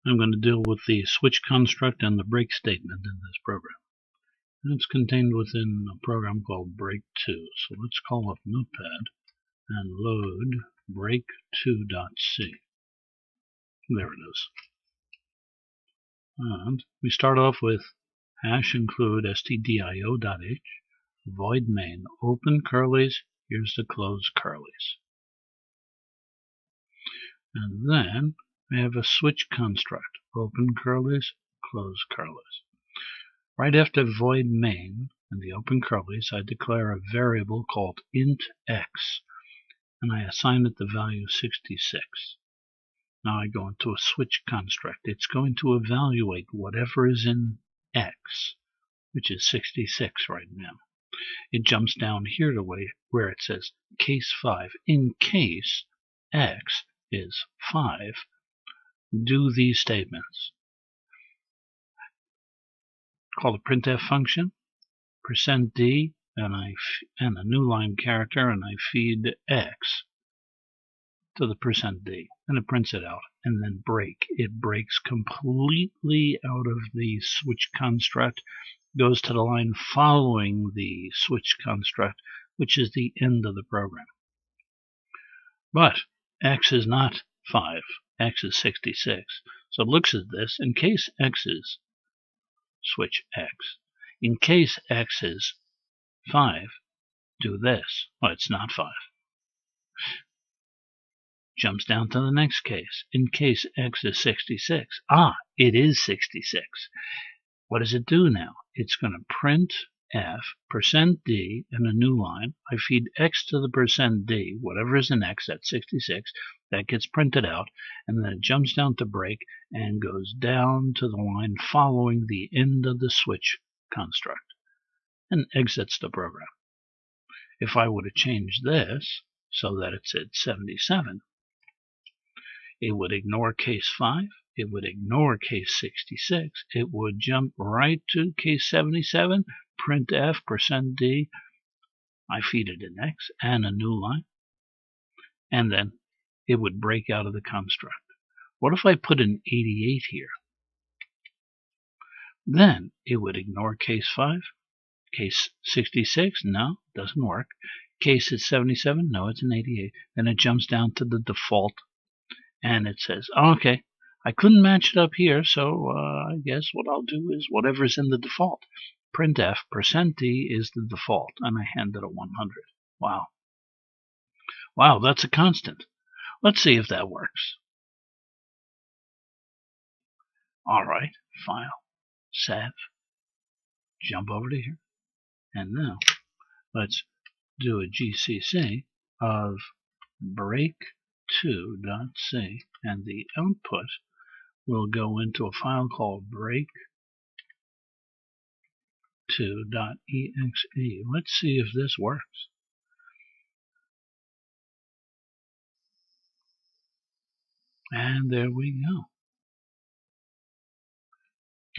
I'm going to deal with the switch construct and the break statement in this program. And it's contained within a program called break2. So let's call up Notepad and load break2.c. There it is. And we start off with hash include stdio.h, void main, open curlies, here's the close curlies. And then we have a switch construct, open curlies, close curlies. Right after void main and the open curlies, I declare a variable called int x, and I assign it the value 66. Now I go into a switch construct. It's going to evaluate whatever is in x, which is 66 right now. It jumps down here to where it says case 5. In case x is 5, do these statements. Call the printf function, %d, and a new line character, and I feed x to the %d, and it prints it out. And then break. It breaks completely out of the switch construct, goes to the line following the switch construct, which is the end of the program. But x is not 5, x is 66. So it looks at this. In case x is switch x. In case x is 5, do this. Well, it's not 5. Jumps down to the next case. In case x is 66. It is 66. What does it do now? It's going to print f %d in a new line. I feed x to the %d, whatever is in x, that's 66. That gets printed out, and then it jumps down to break and goes down to the line following the end of the switch construct and exits the program. If I were to change this so that it said 77, it would ignore case 5, it would ignore case 66, it would jump right to case 77, print f %d, I feed it an x and a new line, and then it would break out of the construct. What if I put an 88 here? Then it would ignore case 5, case 66, no, doesn't work. Case is 77, no, it's an 88. Then it jumps down to the default, and it says, okay, I couldn't match it up here, so I guess what I'll do is whatever's in the default. Printf %d is the default, and I hand it a 100. Wow. Wow, that's a constant. Let's see if that works. All right, file, save, jump over to here, and now let's do a GCC of break2.c, and the output will go into a file called break2.exe. Let's see if this works. And there we go.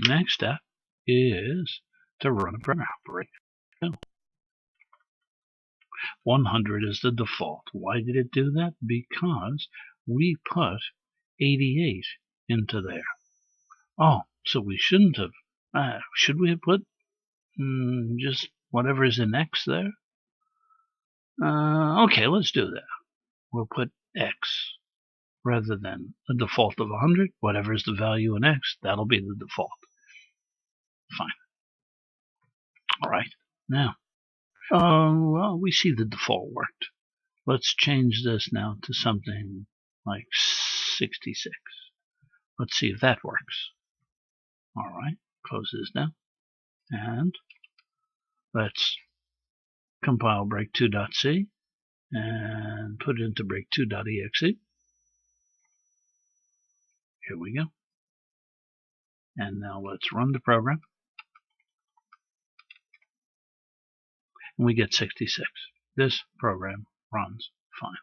Next step is to run a program. Break 100 is the default. Why did it do that? Because we put 88 into there. Oh, so we shouldn't have. Should we have put just whatever is in x there? Okay, let's do that. We'll put x rather than a default of 100. Whatever is the value in x, that'll be the default. Fine. All right. Now, well, we see the default worked. Let's change this now to something like 66. Let's see if that works. All right. Close this down. And let's compile break2.c and put it into break2.exe. Here we go. And now let's run the program. And we get 66. This program runs fine.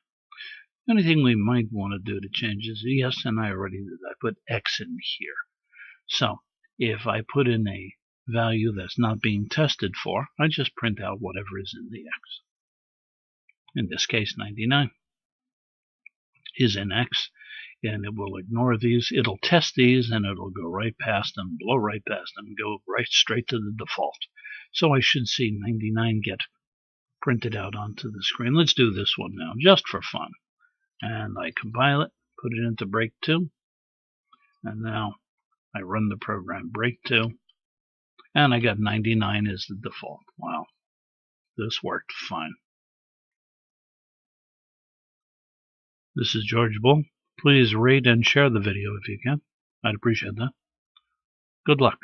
The only thing we might want to do to change is, yes, and I already did. I put x in here. So if I put in a value that's not being tested for, I just print out whatever is in the x. In this case, 99 is in x. and it will ignore these. It'll test these, and it'll go right past them, blow right past them, go right straight to the default. So I should see 99 get printed out onto the screen. Let's do this one now, just for fun. And I compile it, put it into break 2, and now I run the program break 2, and I got 99 as the default. Wow, this worked fine. This is George Boole. Please rate and share the video if you can. I'd appreciate that. Good luck.